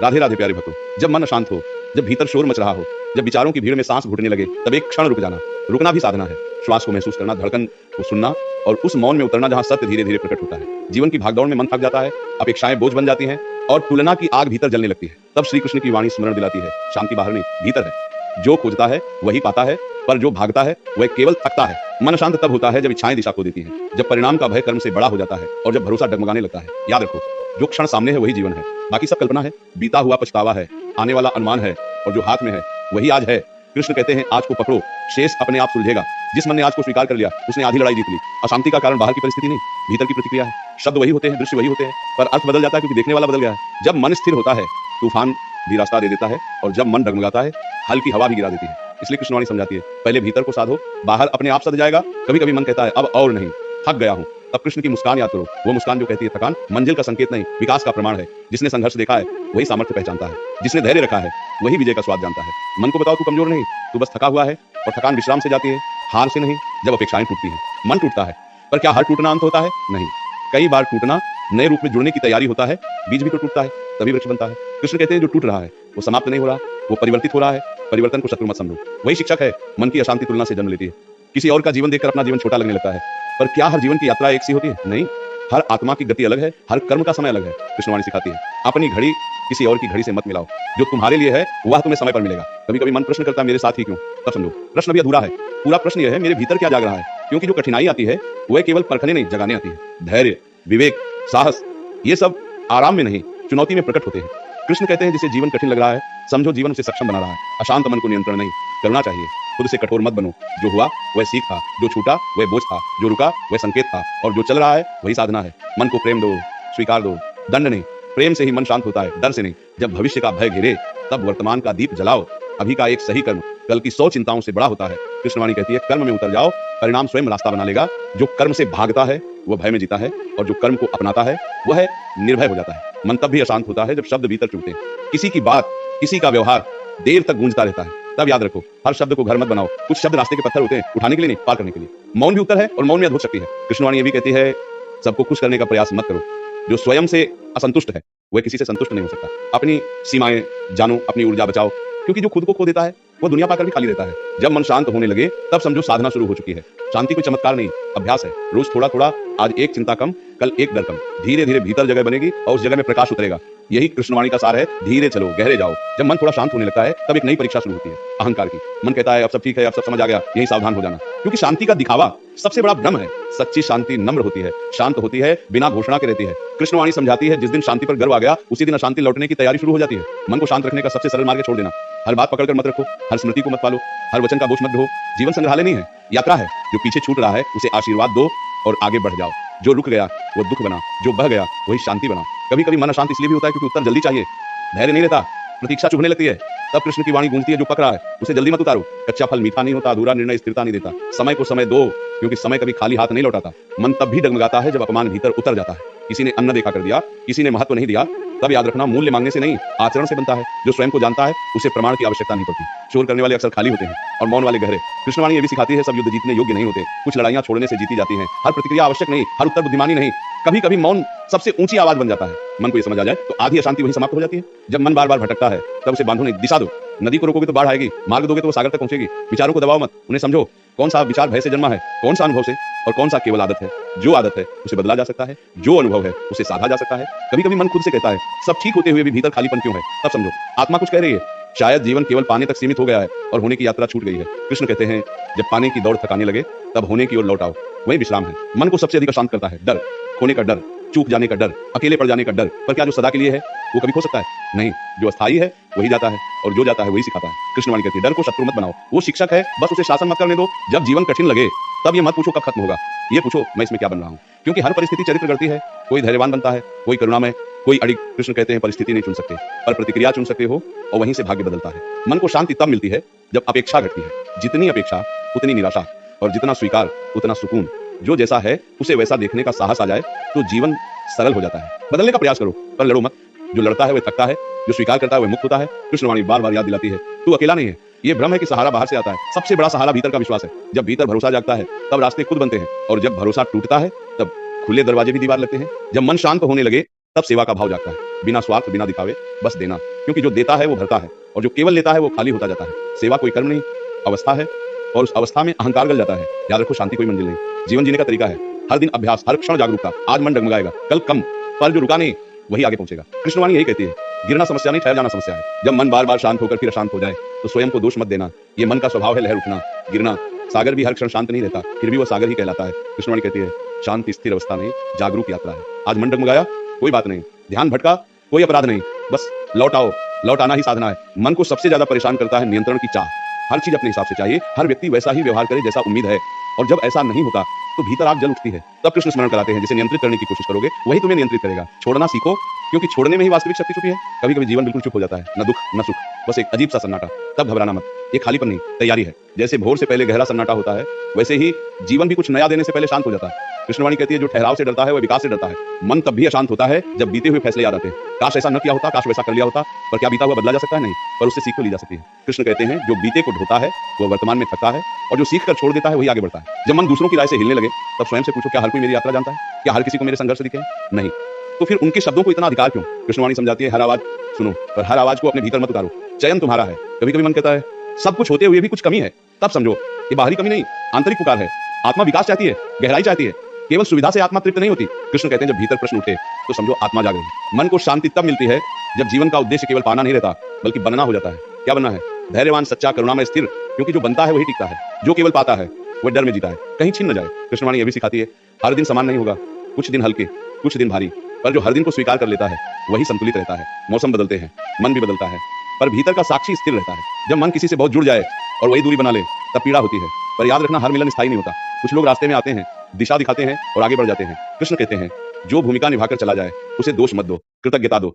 राधे राधे प्यारे भक्तों, जब मन अशांत हो, जब भीतर शोर मच रहा हो, जब विचारों की भीड़ में सांस घुटने लगे, तब एक क्षण रुक जाना। रुकना भी साधना है। श्वास को महसूस करना, धड़कन को सुनना और उस मौन में उतरना जहां सत्य धीरे धीरे प्रकट होता है। जीवन की भागदौड़ में मन थक जाता है, अपेक्षाएं बोझ बन जाती हैं और तुलना की आग भीतर जलने लगती है। तब श्री कृष्ण की वाणी स्मरण दिलाती है, शांति बाहर नहीं, भीतर है। जो खोजता है वही पाता है, पर जो भागता है वह केवल थकता है। मन शांत तब होता है जब इच्छाएं दिशा खो देती हैं, जब परिणाम का भय कर्म से बड़ा हो जाता है और जब भरोसा डगमगाने लगता है। याद रखो, जो क्षण सामने है वही जीवन है, बाकी सब कल्पना है। बीता हुआ पछतावा है, आने वाला अनुमान है और जो हाथ में है वही आज है। कृष्ण कहते हैं, आज को पकड़ो, शेष अपने आप सुलझेगा। जिस मन ने आज को स्वीकार कर लिया उसने आधी लड़ाई जीत ली। अशांति का कारण बाहर की परिस्थिति नहीं, भीतर की प्रतिक्रिया है। शब्द वही होते हैं, दृश्य वही होते हैं, पर अर्थ बदल जाता है क्योंकि देखने वाला बदल गया है। जब मन स्थिर होता है तूफान भी रास्ता दे देता है और जब मन डगमगाता है हल्की हवा भी गिरा देती है। इसलिए कृष्णवाणी समझाती है, पहले भीतर को साधो, बाहर अपने आप सद जाएगा। कभी कभी मन कहता है अब और नहीं, थक गया हूं, तब कृष्ण की मुस्कान याद करो। वो मुस्कान जो कहती है थकान मंजिल का संकेत नहीं, विकास का प्रमाण है। जिसने संघर्ष देखा है वही सामर्थ्य पहचानता है, जिसने धैर्य रखा है वही विजय का स्वाद जानता है। मन को बताओ तू कमजोर नहीं, तू बस थका हुआ है और थकान विश्राम से जाती है, हार से नहीं। जब अपेक्षाएं टूटती हैं मन टूटता है, पर क्या हर टूटना अंत होता है? नहीं, कई बार टूटना नए रूप में जुड़ने की तैयारी होता है। बीज भी तो टूटता है तभी वृक्ष बनता है। कृष्ण कहते हैं, जो टूट रहा है वो समाप्त नहीं हो रहा, वो परिवर्तित हो रहा है। परिवर्तन को शत्रु मत समझो, वही शिक्षक है। मन की अशांति तुलना से जन्म लेती है। किसी और का जीवन देखकर अपना जीवन छोटा लगने लगता है, पर क्या हर जीवन की यात्रा एक सी होती है? नहीं, हर आत्मा की गति अलग है, हर कर्म का समय अलग है। कृष्णवाणी सिखाती है, अपनी घड़ी किसी और की घड़ी से मत मिलाओ। जो तुम्हारे लिए है वह तुम्हें समय पर मिलेगा। कभी कभी मन प्रश्न करता है, मेरे साथ ही क्यों? तब समझो प्रश्न भी अधूरा है। पूरा प्रश्न यह है, मेरे भीतर क्या जाग रहा है? क्योंकि जो कठिनाई आती है वह केवल परखने नहीं, जगाने आती है। धैर्य, विवेक, साहस, ये सब आराम में नहीं, चुनौती में प्रकट होते हैं। कृष्ण कहते हैं, जिसे जीवन कठिन लग रहा है समझो जीवन उसे सक्षम बना रहा है। अशांत मन को नियंत्रण नहीं करना चाहिए, खुद से कठोर मत बनो। जो हुआ वह सीख था, जो छूटा वह बोझ था, जो रुका वह संकेत था और जो चल रहा है वही साधना है। मन को प्रेम दो, स्वीकार दो, दंड नहीं। प्रेम से ही मन शांत होता है, डर से नहीं। जब भविष्य का भय घिरे तब वर्तमान का दीप जलाओ। अभी का एक सही कर्म कल की 100 चिंताओं से बड़ा होता है। कृष्णवाणी कहती है, कर्म में उतर जाओ, परिणाम स्वयं रास्ता बना लेगा। जो कर्म से भागता है वह भय में जीता है और जो कर्म को अपनाता है वह निर्भय हो जाता है। मन तब भी अशांत होता है जब शब्द भीतर चुभते हैं। किसी की बात, किसी का व्यवहार देर तक गूंजता रहता है। तब याद रखो, हर शब्द को घर मत बनाओ। कुछ शब्द रास्ते के पत्थर होते हैं, उठाने के लिए नहीं, पार करने के लिए। मौन भी उत्तर है और मौन में अद्भुत शक्ति है। कृष्णवाणी ये भी कहती है, सबको खुश करने का प्रयास मत करो। जो स्वयं से असंतुष्ट है वह किसी से संतुष्ट नहीं हो सकता। अपनी सीमाएं जानो, अपनी ऊर्जा बचाओ, क्योंकि जो खुद को खो देता है वो दुनिया पाकर भी खाली रहता है। जब मन शांत होने लगे तब समझो साधना शुरू हो चुकी है। शांति कोई चमत्कार नहीं, अभ्यास है। रोज थोड़ा थोड़ा, आज एक चिंता कम, कल एक डर कम। धीरे धीरे भीतर जगह बनेगी और उस जगह में प्रकाश उतरेगा। यही कृष्णवाणी का सार है। धीरे चलो, गहरे जाओ। जब मन थोड़ा शांत होने लगता है तब एक नई परीक्षा शुरू होती है, अहंकार की। मन कहता है अब सब ठीक है, अब सब समझ आ गया, यही सावधान हो जाना। क्योंकि शांति का दिखावा सबसे बड़ा भ्रम है। सच्ची शांति नम्र होती है, शांत होती है, बिना घोषणा के रहती है। कृष्णवाणी समझाती है, जिस दिन शांति पर गर्व आ गया उसी दिन अशांति लौटने की तैयारी शुरू हो जाती है। मन को शांत रखने का सबसे सरल मार्ग छोड़ देना। हर बात पकड़कर मत रखो, हर स्मृति को मत पालो, हर वचन का बोझ मत ढो। जीवन संग्रहालय नहीं है, यात्रा है। जो पीछे छूट रहा है उसे आशीर्वाद दो और आगे बढ़ जाओ। जो रुक गया वो दुख बना, जो बह गया वही शांति बना। कभी कभी मन अशांत इसलिए भी होता है क्योंकि उत्तर जल्दी चाहिए, धैर्य नहीं रहता, प्रतीक्षा चुभने लगती है। तब कृष्ण की वाणी गूंजती है, जो पक रहा है उसे जल्दी मत उतारो। कच्चा फल मीठा नहीं होता, अधूरा निर्णय स्थिरता नहीं देता। समय को समय दो, क्योंकि समय कभी खाली हाथ नहीं लौटाता। मन तब भी डगमगाता है जब अपमान भीतर उतर जाता है। किसी ने अन्न देखा कर दिया, किसी ने महत्व नहीं दिया, तब याद रखना, मूल्य मांगने से नहीं, आचरण से बनता है। जो स्वयं को जानता है उसे प्रमाण की आवश्यकता नहीं पड़ती। शोर करने वाले अक्सर खाली होते हैं और मौन वाले गहरे। कृष्णवाणी ये भी सिखाती है, सब युद्ध जीतने योग्य नहीं होते, कुछ लड़ाइयां छोड़ने से जीती जाती हैं। हर प्रतिक्रिया आवश्यक नहीं, हर उत्तर बुद्धिमानी नहीं। कभी कभी मौन सबसे ऊंची आवाज बन जाता है। मन को ये समझ आ जाए तो आधी अशांति वहीं समाप्त हो जाती है। जब मन बार बार भटकता है तब उसे बांधो नहीं, दिशा दो। नदी को रोकोगे तो बाढ़ आएगी, मार्ग दोगे तो वो सागर तक पहुंचेगी। विचारों को दबाओ मत, उन्हें समझो। कौन सा विचार भय से जन्मा है, कौन सा अनुभव से, और कौन सा केवल आदत है। जो आदत है उसे बदला जा सकता है, जो अनुभव है उसे साधा जा सकता है। कभी कभी मन खुद से कहता है, सब ठीक होते हुए भी भीतर खालीपन क्यों है? तब समझो आत्मा कुछ कह रही है। शायद जीवन केवल पाने तक सीमित हो गया है और होने की यात्रा छूट गई है। कृष्ण कहते हैं, जब पाने की दौड़ थकाने लगे तब होने की ओर लौट आओ, वही विश्राम है। मन को सबसे अधिक शांत करता है डर, खोने का डर, चूक जाने का डर, अकेले पड़ जाने का डर। पर क्या जो सदा के लिए है वो कभी खो सकता है? नहीं, जो अस्थायी है वही जाता है और जो जाता है वही सिखाता है। कृष्णवाणी कहती है, डर को शत्रु मत बनाओ, वो शिक्षक है, बस उसे शासन मत करने दो। जब जीवन कठिन लगे तब ये मत पूछो कब खत्म होगा, ये पूछो मैं इसमें क्या बन रहा हूँ। क्योंकि हर परिस्थिति चरित्र गढ़ती है। कोई धैर्यवान बनता है, कोई करुणामय, कोई अड़िग। कृष्ण कहते हैं, परिस्थिति नहीं चुन सकते पर प्रतिक्रिया चुन सकते हो और वहीं से भाग्य बदलता है। मन को शांति तब मिलती है जब अपेक्षा घटती है। जितनी अपेक्षा उतनी निराशा और जितना स्वीकार उतना सुकून। जो जैसा है उसे वैसा देखने का साहस आ जाए तो जीवन सरल हो जाता है। बदलने का प्रयास करो पर लड़ो मत। जो लड़ता है वह थकता है, जो स्वीकार करता है वह मुक्त होता है। कृष्णवाणी बार बार याद दिलाती है, तू अकेला नहीं है। ये भ्रम है कि सहारा बाहर से आता है, सबसे बड़ा सहारा भीतर का विश्वास है। जब भीतर भरोसा जागता है तब रास्ते खुद बनते हैं और जब भरोसा टूटता है तब खुले दरवाजे भी दीवार लगते हैं। जब मन शांत होने लगे तब सेवा का भाव जागता है, बिना स्वार्थ बिना दिखावे, बस देना। क्योंकि जो देता है वो भरता है, और जो केवल लेता है वो खाली होता जाता है। सेवा कोई कर्म नहीं, अवस्था है, और उस अवस्था में अहंकार गल जाता है। याद रखो, शांति कोई मंजिल नहीं, जीवन जीने का तरीका है। हर दिन अभ्यास, हर क्षण जागरूकता। आज मन डगमगाएगा, कल कम, पर जो रुका नहीं वही आगे पहुंचेगा। कृष्णवाणी यही कहती है, गिरना समस्या नहीं, ठहर जाना समस्या है। जब मन बार बार शांत होकर फिर अशांत हो जाए तो स्वयं को दोष मत देना। ये मन का स्वभाव है, लहर उठना गिरना। सागर भी हर क्षण शांत नहीं रहता, फिर भी वो सागर ही कहलाता है। कृष्णवाणी कहती है, शांति स्थिर अवस्था नहीं, जागरूक यात्रा है। आज मन डगमगाया, कोई बात नहीं, ध्यान भटका, कोई अपराध नहीं, बस लौट आओ। लौट आना ही साधना है। मन को सबसे ज्यादा परेशान करता है नियंत्रण की चाह। हर चीज अपने हिसाब से चाहिए, हर व्यक्ति वैसा ही व्यवहार करे जैसा उम्मीद है, और जब ऐसा नहीं होता तो भीतर आग जल उठती है। तब कृष्ण स्मरण कराते हैं, जिसे नियंत्रित करने की कोशिश करोगे वही तुम्हें नियंत्रित करेगा। छोड़ना सीखो, क्योंकि छोड़ने में ही वास्तविक शक्ति छुपी है। कभी कभी जीवन बिल्कुल चुप हो जाता है, न दुख न सुख, बस एक अजीब सा सन्नाटा। तब घबराना मत, ये खालीपन नहीं, तैयारी है। जैसे भोर से पहले गहरा सन्नाटा होता है, वैसे ही जीवन भी कुछ नया देने से पहले शांत हो जाता है। कृष्णवाणी कहती है, जो ठहराव से डरता है वह विकास से डरता है। मन तब भी अशांत होता है जब बीते हुए फैसले याद आते हैं। काश ऐसा न किया होता, काश वैसा कर लिया होता, पर क्या बीता हुआ बदला जा सकता है? नहीं, पर उससे सीख तो ली जा सकती है। कृष्ण कहते हैं, जो बीते को ढोता है वह वर्तमान में थकता है, और जो सीख कर छोड़ देता है वही आगे बढ़ता है। जब मन दूसरों की राय से हिलने लगे तब स्वयं से पूछो, क्या हर कोई मेरी यात्रा जानता है? क्या हर किसी को मेरे संघर्ष दिखे? नहीं, तो फिर उनके शब्दों को इतना अधिकार क्यों? कृष्णवाणी समझाती है, हर आवाज सुनो, पर हर आवाज को अपने भीतर मत उतारो। चयन तुम्हारा है। कभी कभी मन कहता है सब कुछ होते हुए भी कुछ कमी है, तब समझो ये बाहरी कमी नहीं, आंतरिक पुकार है। आत्मा विकास चाहती है, गहराई चाहती है। केवल सुविधा से आत्मा तृप्त नहीं होती। कृष्ण कहते हैं, जब भीतर प्रश्न उठे तो समझो आत्मा जाग रही है। मन को शांति तब मिलती है जब जीवन का उद्देश्य केवल पाना नहीं रहता, बल्कि बनना हो जाता है। क्या बनना है? धैर्यवान, सच्चा, करुणामय, स्थिर। क्योंकि जो बनता है वही टिकता है, जो केवल पाता है वह डर में जीता है, कहीं छिन न जाए। कृष्णवाणी यह भी सिखाती है, हर दिन समान नहीं होगा, कुछ दिन हल्के, कुछ दिन भारी, पर जो हर दिन को स्वीकार कर लेता है वही संतुलित रहता है। मौसम बदलते हैं, मन भी बदलता है, पर भीतर का साक्षी स्थिर रहता है। जब मन किसी से बहुत जुड़ जाए और वही दूरी बना ले तब पीड़ा होती है। पर याद रखना, हर मिलन स्थायी नहीं होता। कुछ लोग रास्ते में आते हैं, दिशा दिखाते हैं और आगे बढ़ जाते हैं। कृष्ण कहते हैं, जो भूमिका निभाकर चला जाए उसे दोष मत दो, कृतज्ञता दो।